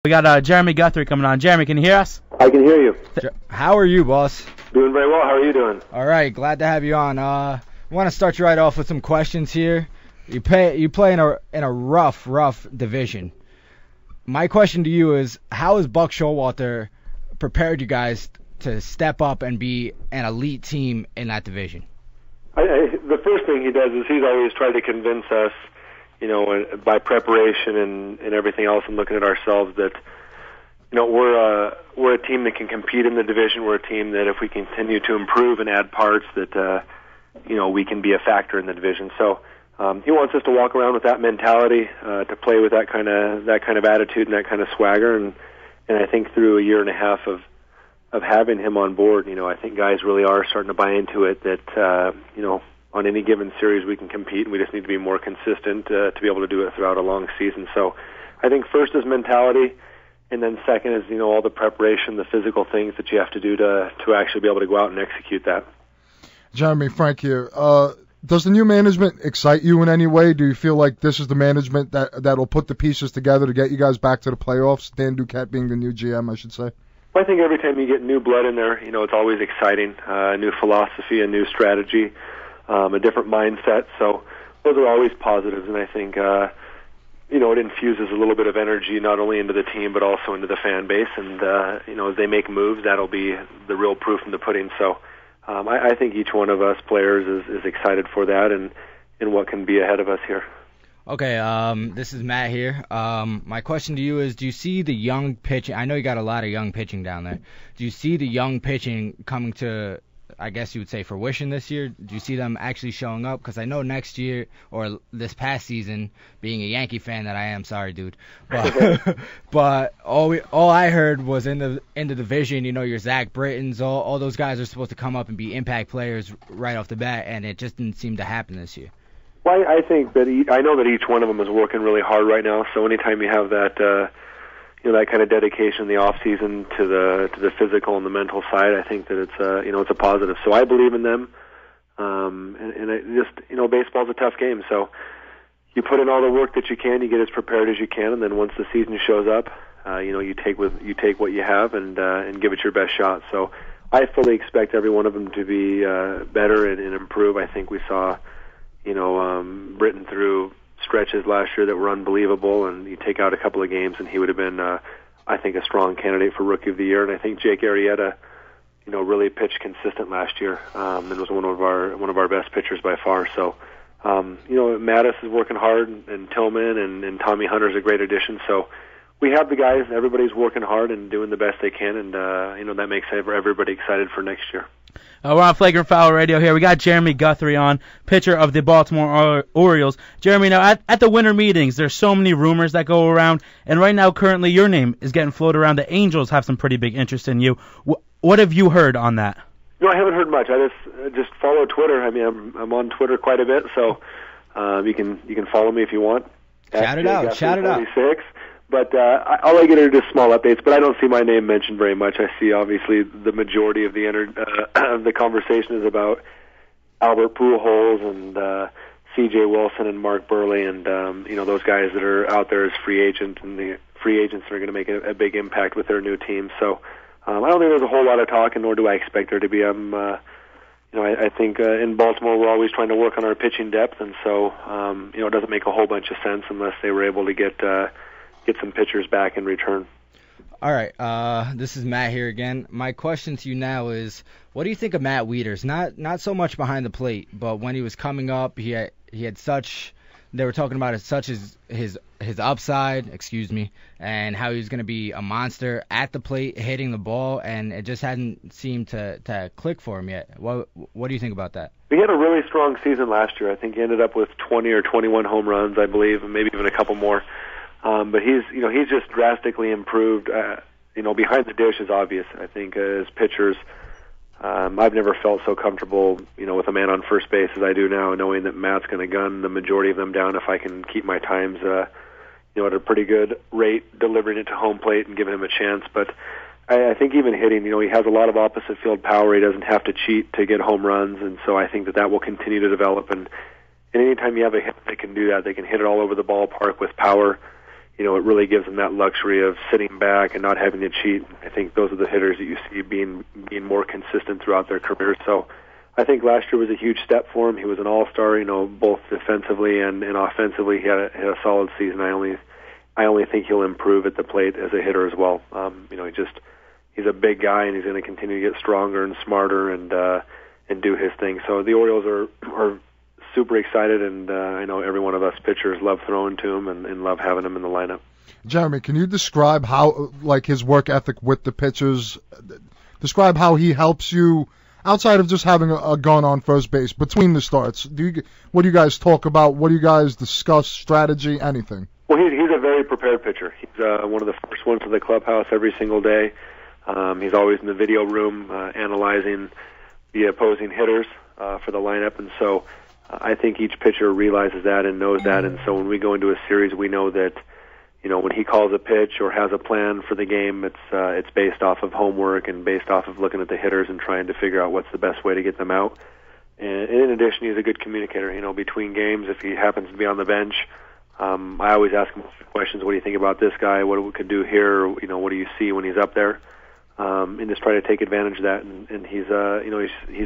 We got Jeremy Guthrie coming on. Jeremy, can you hear us? I can hear you. How are you, boss? Doing very well. How are you doing? All right, glad to have you on. I want to start you right off with some questions here. You play in a rough division. My question to you is, how has Buck Showalter prepared you guys to step up and be an elite team in that division? The first thing he does is he's always tried to convince us, by preparation and everything else, and looking at ourselves, that we're a team that can compete in the division. We're a team that if we continue to improve and add parts, that we can be a factor in the division. So he wants us to walk around with that mentality, to play with that kind of attitude and that kind of swagger. And I think through a year and a half of having him on board, I think guys really are starting to buy into it. That on any given series we can compete, and we just need to be more consistent to be able to do it throughout a long season. So I think first is mentality, and then second is all the preparation, the physical things that you have to do to actually be able to go out and execute that. Jeremy, Frank here. Does the new management excite you in any way? Do you feel like this is the management that'll put the pieces together to get you guys back to the playoffs? Dan Duquette being the new GM, I should say. Well, I think every time you get new blood in there, it's always exciting. A new philosophy, a new strategy, a different mindset. So those are always positives, and I think it infuses a little bit of energy not only into the team but also into the fan base. And as they make moves, that'll be the real proof in the pudding. So I think each one of us players is excited for that and what can be ahead of us here. Okay, this is Matt here. My question to you is, do you see the young pitching? I know you got a lot of young pitching down there. Do you see the young pitching coming to, I guess you would say, fruition this year? Do you see them actually showing up? Because I know next year, or this past season, being a Yankee fan that I am, sorry, dude, but all I heard was in the division, your Zach Brittons, all those guys are supposed to come up and be impact players right off the bat, and it just didn't seem to happen this year. Well, I think that I know that each one of them is working really hard right now. So anytime you have that, that kind of dedication in the off season to the physical and the mental side, I think that it's a positive. So I believe in them. And it just baseball's a tough game. So you put in all the work that you can, you get as prepared as you can, and then once the season shows up, you take what you have and give it your best shot. So I fully expect every one of them to be better and improve. I think we saw. Britton through stretches last year that were unbelievable, and you take out a couple of games, and he would have been, I think, a strong candidate for Rookie of the Year. And I think Jake Arrieta, really pitched consistent last year, and was one of our best pitchers by far. So, Mattis is working hard, and Tillman and Tommy Hunter's a great addition. So we have the guys. Everybody's working hard and doing the best they can, and that makes everybody excited for next year. We're on Flagrant Foul Radio here. We got Jeremy Guthrie on, pitcher of the Baltimore Orioles. Jeremy, now at the winter meetings, there's so many rumors that go around, and right now, currently, your name is getting floated around. The Angels have some pretty big interest in you. What have you heard on that? No, I haven't heard much. I just follow Twitter. I mean, I'm on Twitter quite a bit, so you can follow me if you want. Shout it out. 46. But all I get are just small updates, but I don't see my name mentioned very much. I see, obviously, the majority of the conversation is about Albert Pujols and C.J. Wilson and Mark Burley and, those guys that are out there as free agents, and the free agents are going to make a big impact with their new team. So I don't think there's a whole lot of talk, and nor do I expect there to be. I think in Baltimore we're always trying to work on our pitching depth, and so, it doesn't make a whole bunch of sense unless they were able to get some pitchers back in return. All right, this is Matt here again. My question to you now is, what do you think of Matt Wieters? Not so much behind the plate, but when he was coming up, he had such. They were talking about it, such as his upside, and how he was going to be a monster at the plate, hitting the ball, and it just hadn't seemed to click for him yet. What do you think about that? He had a really strong season last year. I think he ended up with 20 or 21 home runs, I believe, and maybe even a couple more. But he's just drastically improved. Behind the dish is obvious. I think as pitchers, I've never felt so comfortable, with a man on first base as I do now, knowing that Matt's going to gun the majority of them down if I can keep my times, at a pretty good rate, delivering it to home plate and giving him a chance. But I think even hitting, he has a lot of opposite field power. He doesn't have to cheat to get home runs, and so I think that will continue to develop. And anytime you have a hit that can do that, they can hit it all over the ballpark with power. it really gives them that luxury of sitting back and not having to cheat. I think those are the hitters that you see being more consistent throughout their career. So I think last year was a huge step for him. He was an all-star, both defensively and offensively. He had a solid season. I only think he'll improve at the plate as a hitter as well. He's a big guy, and he's going to continue to get stronger and smarter and do his thing. So the Orioles are super excited, and I know every one of us pitchers love throwing to him and love having him in the lineup. Jeremy, can you describe how, his work ethic with the pitchers, describe how he helps you outside of just having a gun on first base between the starts? What do you guys talk about? What do you guys discuss? Strategy? Anything? Well, he's a very prepared pitcher. He's one of the first ones to the clubhouse every single day. He's always in the video room analyzing the opposing hitters for the lineup, and so I think each pitcher realizes that and knows that, and so when we go into a series, we know that when he calls a pitch or has a plan for the game, it's based off of homework and based off of looking at the hitters and trying to figure out what's the best way to get them out. And in addition, he's a good communicator. Between games, if he happens to be on the bench, I always ask him questions. What do you think about this guy? What we could do here? What do you see when he's up there? And just try to take advantage of that. And he's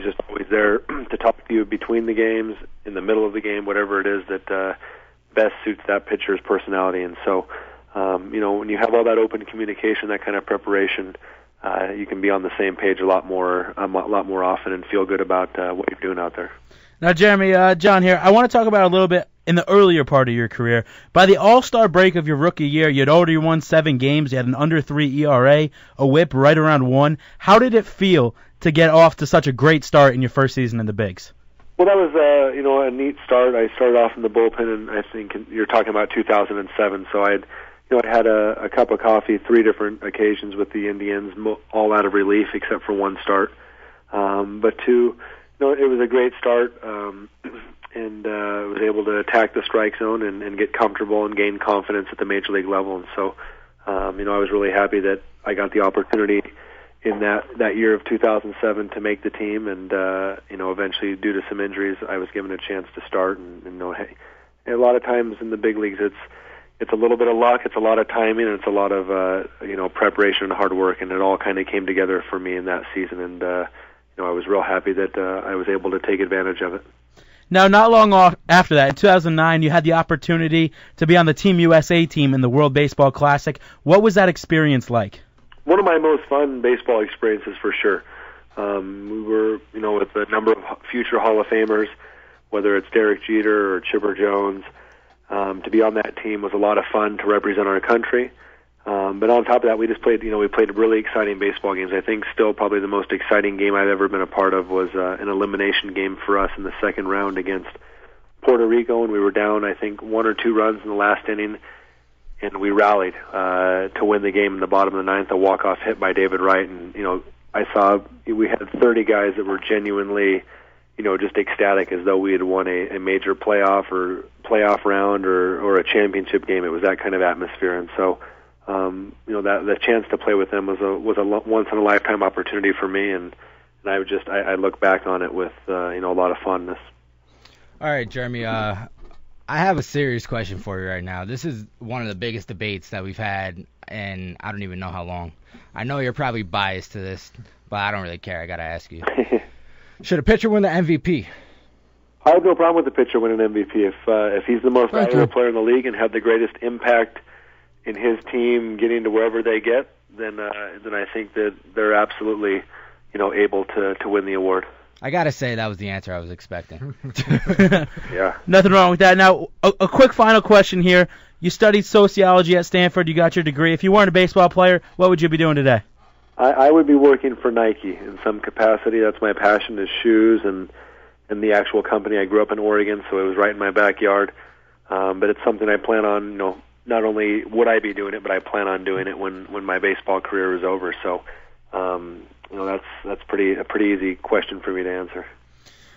just always there to talk to you between the games, in the middle of the game, whatever it is that best suits that pitcher's personality. And so, when you have all that open communication, that kind of preparation, you can be on the same page a lot more often and feel good about what you're doing out there. Now, Jeremy, John here, I want to talk about a little bit in the earlier part of your career. By the All-Star break of your rookie year, you had already won 7 games. You had an under 3 ERA, a WHIP right around 1. How did it feel to get off to such a great start in your first season in the bigs? Well, that was a neat start. I started off in the bullpen, and I think you're talking about 2007. So I had a cup of coffee 3 different occasions with the Indians, all out of relief except for one start. But 2, it was a great start, and was able to attack the strike zone and get comfortable and gain confidence at the major league level. And so, I was really happy that I got the opportunity in that year of 2007 to make the team, and eventually, due to some injuries, I was given a chance to start. And a lot of times in the big leagues, it's a little bit of luck, it's a lot of timing, and it's a lot of preparation and hard work, and it all kind of came together for me in that season. And I was real happy that I was able to take advantage of it. Now, not long after that, in 2009, you had the opportunity to be on the Team USA team in the World Baseball Classic. What was that experience like? One of my most fun baseball experiences, for sure. We were, with a number of future Hall of Famers, whether it's Derek Jeter or Chipper Jones. To be on that team was a lot of fun to represent our country. But on top of that, we just played, we played really exciting baseball games. I think still probably the most exciting game I've ever been a part of was an elimination game for us in the second round against Puerto Rico, and we were down, I think, 1 or 2 runs in the last inning, and we rallied to win the game in the bottom of the 9th, a walk-off hit by David Wright. And, I saw we had 30 guys that were genuinely, just ecstatic, as though we had won a major playoff round or a championship game. It was that kind of atmosphere. And so, that the chance to play with them was a once in a lifetime opportunity for me, and I look back on it with a lot of fondness. All right, Jeremy. I have a serious question for you right now. This is one of the biggest debates that we've had, and I don't even know how long. I know you're probably biased to this, but I don't really care. I gotta ask you. Should a pitcher win the MVP? I have no problem with the pitcher winning MVP if he's the most valuable player in the league and had the greatest impact in his team getting to wherever they get. Then I think that they're absolutely able to win the award. I gotta say that was the answer I was expecting. Yeah. Nothing wrong with that. Now, a quick final question here. You studied sociology at Stanford. You got your degree. If you weren't a baseball player, what would you be doing today? I would be working for Nike in some capacity. That's my passion, is shoes and the actual company. I grew up in Oregon, so it was right in my backyard. But it's something I plan on, not only would I be doing it, but I plan on doing it when my baseball career is over. So, that's a pretty easy question for me to answer.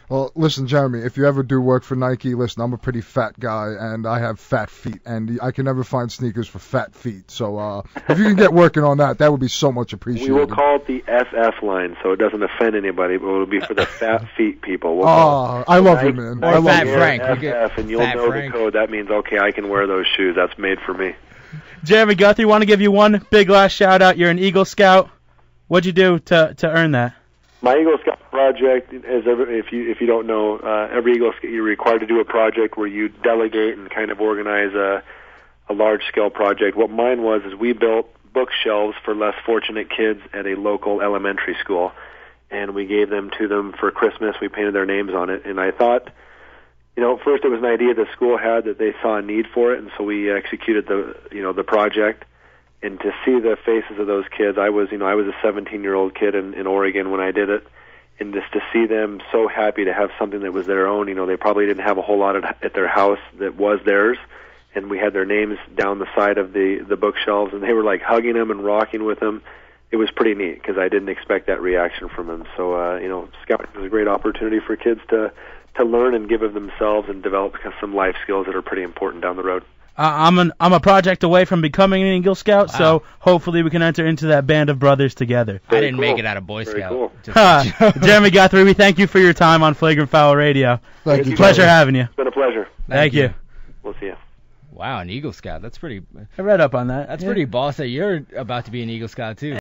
Well, listen, Jeremy, if you ever do work for Nike, listen, I'm a pretty fat guy, and I have fat feet, and I can never find sneakers for fat feet. So if you can get working on that, that would be so much appreciated. We will call it the FF line, so it doesn't offend anybody, but it will be for the fat feet people. I love you, man. Or Fat Frank. FF, and you'll know Frank. The code. That means, okay, I can wear those shoes. That's made for me. Jeremy Guthrie, want to give you one big last shout out. You're an Eagle Scout. What'd you do to earn that? My Eagle Scout project, if you don't know, every Eagle Scout, you're required to do a project where you delegate and kind of organize a large-scale project. What mine was is we built bookshelves for less fortunate kids at a local elementary school, and we gave them to them for Christmas. We painted their names on it, and I thought, first it was an idea the school had that they saw a need for it, and so we executed the project. And to see the faces of those kids, I was a 17-year-old kid in Oregon when I did it, and just to see them so happy to have something that was their own. They probably didn't have a whole lot at their house that was theirs, and we had their names down the side of the bookshelves, and they were like hugging them and rocking with them. It was pretty neat because I didn't expect that reaction from them. So, Scouting is a great opportunity for kids to learn and give of themselves and develop some life skills that are pretty important down the road. I'm a project away from becoming an Eagle Scout, so hopefully we can enter into that band of brothers together. I didn't make it out of Boy Scout. Cool. Jeremy Guthrie, we thank you for your time on Flagrant Foul Radio. Thank you. Pleasure having you. It's been a pleasure. Thank you. We'll see you. Wow, an Eagle Scout. That's pretty. I read up on that. That's pretty boss that you're about to be an Eagle Scout too.